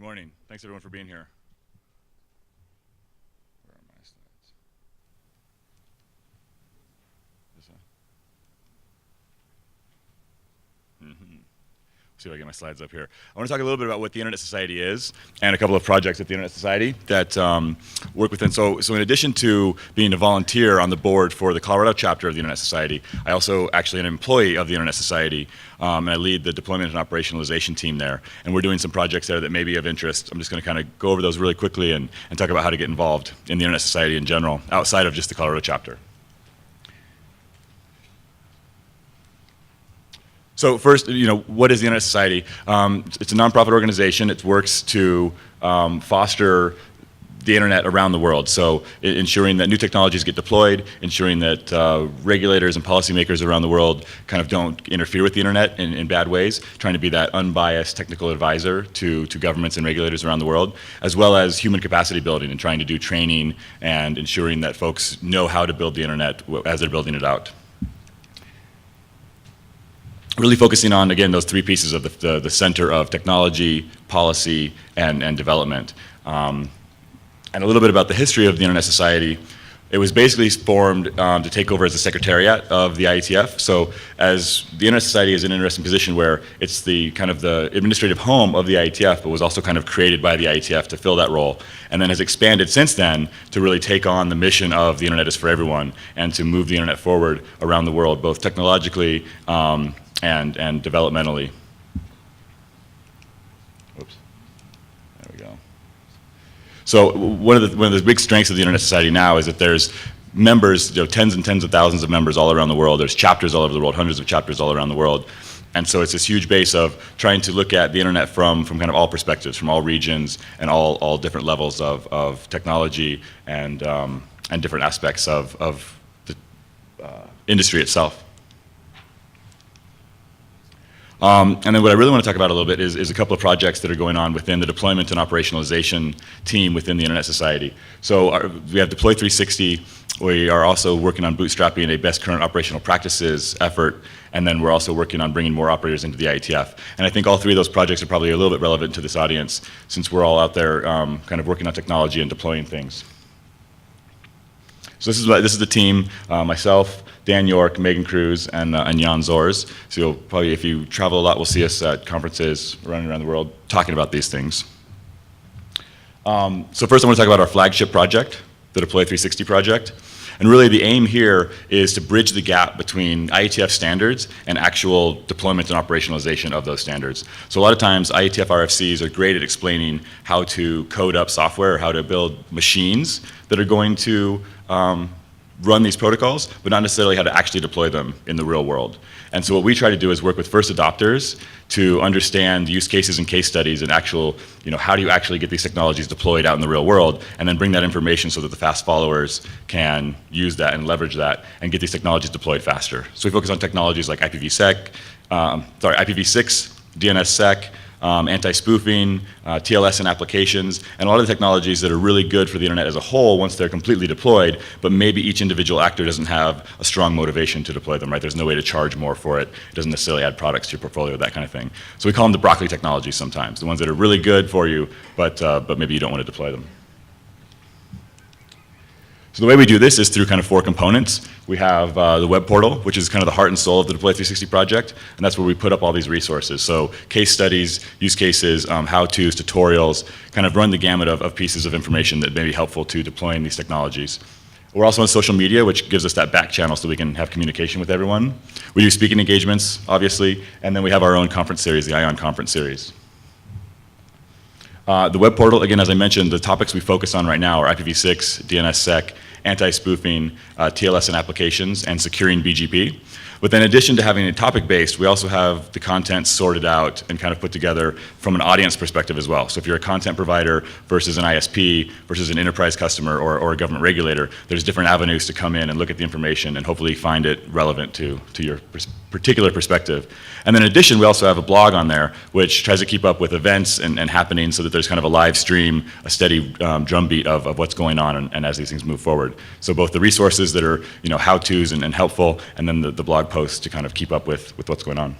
Good morning. Thanks everyone for being here. Where are my slides? This one? See if I get my slides up here. I want to talk a little bit about what the Internet Society is and a couple of projects at the Internet Society that work within. So in addition to being a volunteer on the board for the Colorado chapter of the Internet Society, I also actually am an employee of the Internet Society, and I lead the deployment and operationalization team there. And we're doing some projects there that may be of interest. I'm just going to kind of go over those really quickly and talk about how to get involved in the Internet Society in general, outside of just the Colorado chapter. So first, what is the Internet Society? It's a nonprofit organization. It works to foster the internet around the world. So ensuring that new technologies get deployed, ensuring that regulators and policymakers around the world kind of don't interfere with the internet in bad ways, trying to be that unbiased technical advisor to governments and regulators around the world, as well as human capacity building and trying to do training and ensuring that folks know how to build the internet as they're building it out. Really focusing on, again, those three pieces of the center of technology, policy, and development. And a little bit about the history of the Internet Society. It was basically formed to take over as the secretariat of the IETF. So as the Internet Society is in an interesting position where it's the kind of the administrative home of the IETF, but was also kind of created by the IETF to fill that role, and then has expanded since then to really take on the mission of the Internet is for everyone and to move the Internet forward around the world, both technologically and developmentally. Oops. There we go. So one of the big strengths of the Internet Society now is that there's members, tens and tens of thousands of members all around the world. There's chapters all over the world, hundreds of chapters all around the world. And so it's this huge base of trying to look at the internet from kind of all perspectives, from all regions and all different levels of technology and different aspects of the industry itself. And then what I really want to talk about a little bit is a couple of projects that are going on within the deployment and operationalization team within the Internet Society. So we have Deploy 360. We are also working on bootstrapping a best current operational practices effort, and then we're also working on bringing more operators into the IETF. And I think all three of those projects are probably a little bit relevant to this audience since we're all out there kind of working on technology and deploying things. So this is the team, myself, Dan York, Megan Cruz, and Jan Zors. So you'll probably, if you travel a lot, will see us at conferences running around the world talking about these things. So first I want to talk about our flagship project, the Deploy 360 project. And really the aim here is to bridge the gap between IETF standards and actual deployment and operationalization of those standards. So a lot of times IETF RFCs are great at explaining how to code up software or how to build machines that are going to run these protocols, but not necessarily how to actually deploy them in the real world. And so what we try to do is work with first adopters to understand use cases and case studies and actual, how do you actually get these technologies deployed out in the real world, and then bring that information so that the fast followers can use that and leverage that and get these technologies deployed faster. So we focus on technologies like IPv6, DNSSEC, anti-spoofing, TLS and applications, and a lot of the technologies that are really good for the internet as a whole once they're completely deployed, but maybe each individual actor doesn't have a strong motivation to deploy them, right? There's no way to charge more for it. It doesn't necessarily add products to your portfolio, that kind of thing. So we call them the broccoli technologies sometimes, the ones that are really good for you, but maybe you don't want to deploy them. So the way we do this is through kind of four components. We have the web portal, which is kind of the heart and soul of the Deploy 360 project, and that's where we put up all these resources. So case studies, use cases, how-tos, tutorials, kind of run the gamut of pieces of information that may be helpful to deploying these technologies. We're also on social media, which gives us that back channel so we can have communication with everyone. We do speaking engagements, obviously, and then we have our own conference series, the ION conference series. The web portal, again, as I mentioned, the topics we focus on right now are IPv6, DNSSEC, anti-spoofing, TLS and applications, and securing BGP. But then in addition to having it topic-based, we also have the content sorted out and kind of put together from an audience perspective as well. So if you're a content provider versus an ISP versus an enterprise customer or a government regulator, there's different avenues to come in and look at the information and hopefully find it relevant to your particular perspective. And then in addition, we also have a blog on there which tries to keep up with events and happenings so that there's kind of a live stream, a steady drumbeat of what's going on and as these things move forward. So both the resources that are how-tos and helpful, and then the blog posts to kind of keep up with what's going on.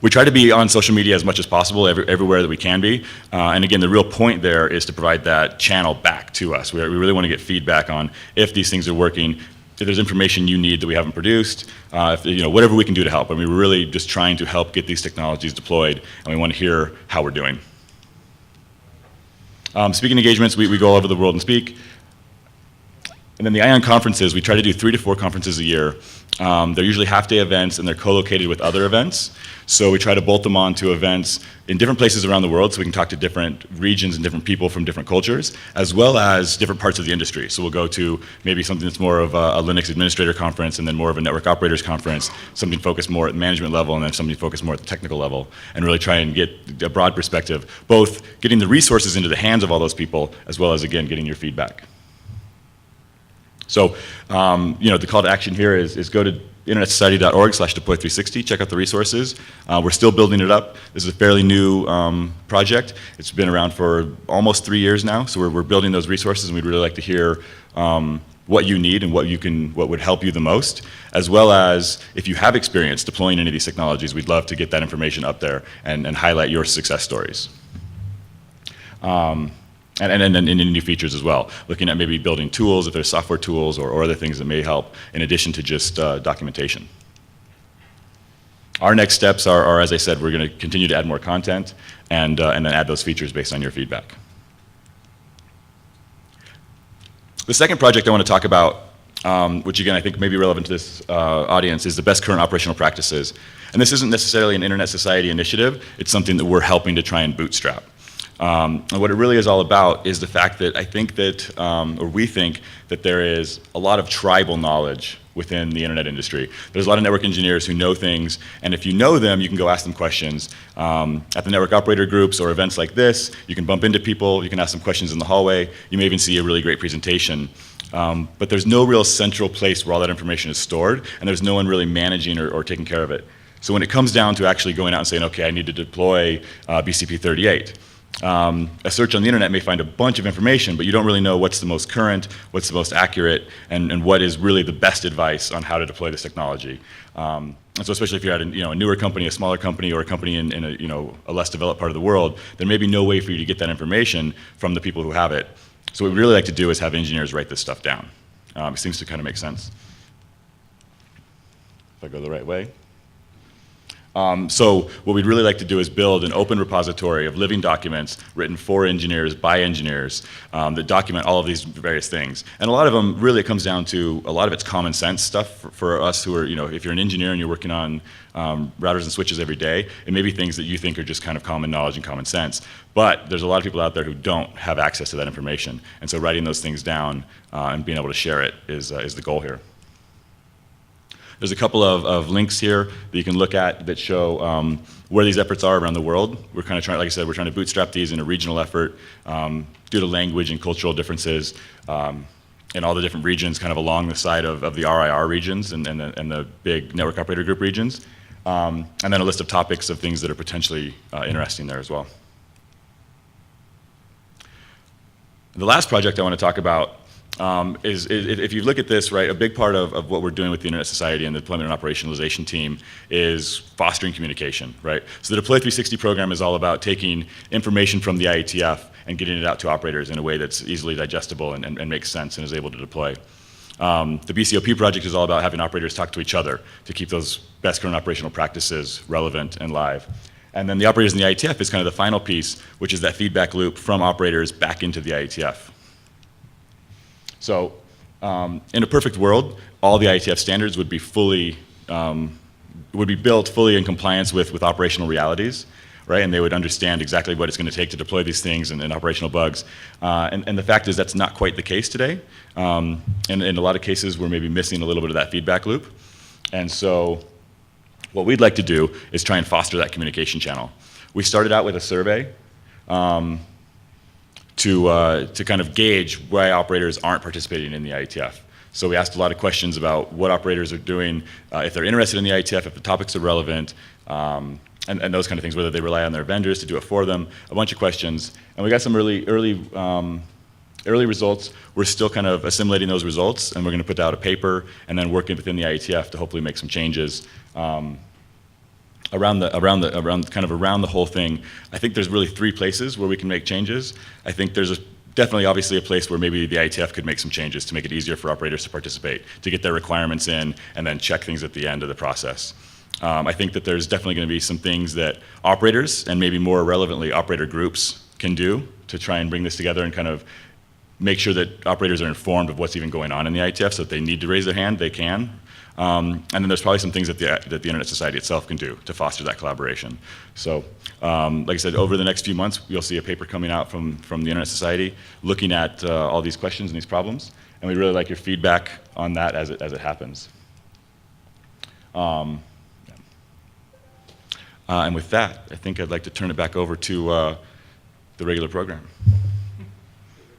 We try to be on social media as much as possible, everywhere that we can be. And again, the real point there is to provide that channel back to us. We really want to get feedback on if these things are working, if there's information you need that we haven't produced, whatever we can do to help. I mean, we're really just trying to help get these technologies deployed, and we want to hear how we're doing. Speaking engagements, we go all over the world and speak. And then the ION conferences, we try to do 3 to 4 conferences a year. They're usually half-day events, and they're co-located with other events. So we try to bolt them on to events in different places around the world so we can talk to different regions and different people from different cultures, as well as different parts of the industry. So we'll go to maybe something that's more of a Linux administrator conference, and then more of a network operators conference, something focused more at the management level, and then something focused more at the technical level, and really try and get a broad perspective, both getting the resources into the hands of all those people, as well as, again, getting your feedback. So, the call to action here is go to internetsociety.org/deploy360, check out the resources. We're still building it up. This is a fairly new project. It's been around for almost 3 years now, so we're building those resources, and we'd really like to hear what you need and what would help you the most, as well as if you have experience deploying any of these technologies, we'd love to get that information up there and highlight your success stories. And any new features as well, looking at maybe building tools, if there's software tools or other things that may help, in addition to just documentation. Our next steps are, as I said, we're going to continue to add more content and then add those features based on your feedback. The second project I want to talk about, which again I think may be relevant to this audience, is the best current operational practices. And this isn't necessarily an Internet Society initiative, it's something that we're helping to try and bootstrap. And what it really is all about is the fact that I think that, or we think that there is a lot of tribal knowledge within the internet industry. There's a lot of network engineers who know things, and if you know them, you can go ask them questions. At the network operator groups or events like this, you can bump into people, you can ask them questions in the hallway, you may even see a really great presentation. But there's no real central place where all that information is stored, and there's no one really managing or taking care of it. So when it comes down to actually going out and saying, okay, I need to deploy BCP38, a search on the internet may find a bunch of information, but you don't really know what's the most current, what's the most accurate, and what is really the best advice on how to deploy this technology. And so especially if you're at a newer company, a smaller company, or a company in a less developed part of the world, there may be no way for you to get that information from the people who have it. So what we'd really like to do is have engineers write this stuff down. It seems to kind of make sense. If I go the right way. So what we'd really like to do is build an open repository of living documents written for engineers, by engineers, that document all of these various things. And a lot of them, really, it comes down to, a lot of it's common sense stuff for us who are, if you're an engineer and you're working on routers and switches every day, it may be things that you think are just kind of common knowledge and common sense. But there's a lot of people out there who don't have access to that information. And so writing those things down and being able to share it is the goal here. There's a couple of links here that you can look at that show where these efforts are around the world. We're kind of trying, like I said, we're trying to bootstrap these in a regional effort due to language and cultural differences in all the different regions kind of along the side of the RIR regions and the big network operator group regions. And then a list of topics of things that are potentially interesting there as well. The last project I want to talk about is if you look at this, right, a big part of what we're doing with the Internet Society and the deployment and operationalization team is fostering communication, right? So the Deploy 360 program is all about taking information from the IETF and getting it out to operators in a way that's easily digestible and makes sense and is able to deploy. The BCOP project is all about having operators talk to each other to keep those best current operational practices relevant and live. And then the operators in the IETF is kind of the final piece, which is that feedback loop from operators back into the IETF. So in a perfect world, all the IETF standards would be built fully in compliance with operational realities, right? And they would understand exactly what it's going to take to deploy these things and operational bugs. And the fact is that's not quite the case today. And in a lot of cases, we're maybe missing a little bit of that feedback loop. And so what we'd like to do is try and foster that communication channel. We started out with a survey to kind of gauge why operators aren't participating in the IETF. So we asked a lot of questions about what operators are doing, if they're interested in the IETF, if the topics are relevant, and those kind of things, whether they rely on their vendors to do it for them, a bunch of questions. And we got some early results. We're still kind of assimilating those results, and we're going to put out a paper and then working within the IETF to hopefully make some changes around the whole thing, I think there's really three places where we can make changes. I think there's definitely obviously a place where maybe the IETF could make some changes to make it easier for operators to participate, to get their requirements in, and then check things at the end of the process. I think that there's definitely going to be some things that operators, and maybe more relevantly operator groups, can do to try and bring this together and kind of make sure that operators are informed of what's even going on in the IETF, so if they need to raise their hand, they can. And then there's probably some things that the Internet Society itself can do to foster that collaboration. So, like I said, over the next few months, you'll see a paper coming out from the Internet Society looking at all these questions and these problems, and we'd really like your feedback on that as it happens. And with that, I think I'd like to turn it back over to the regular program.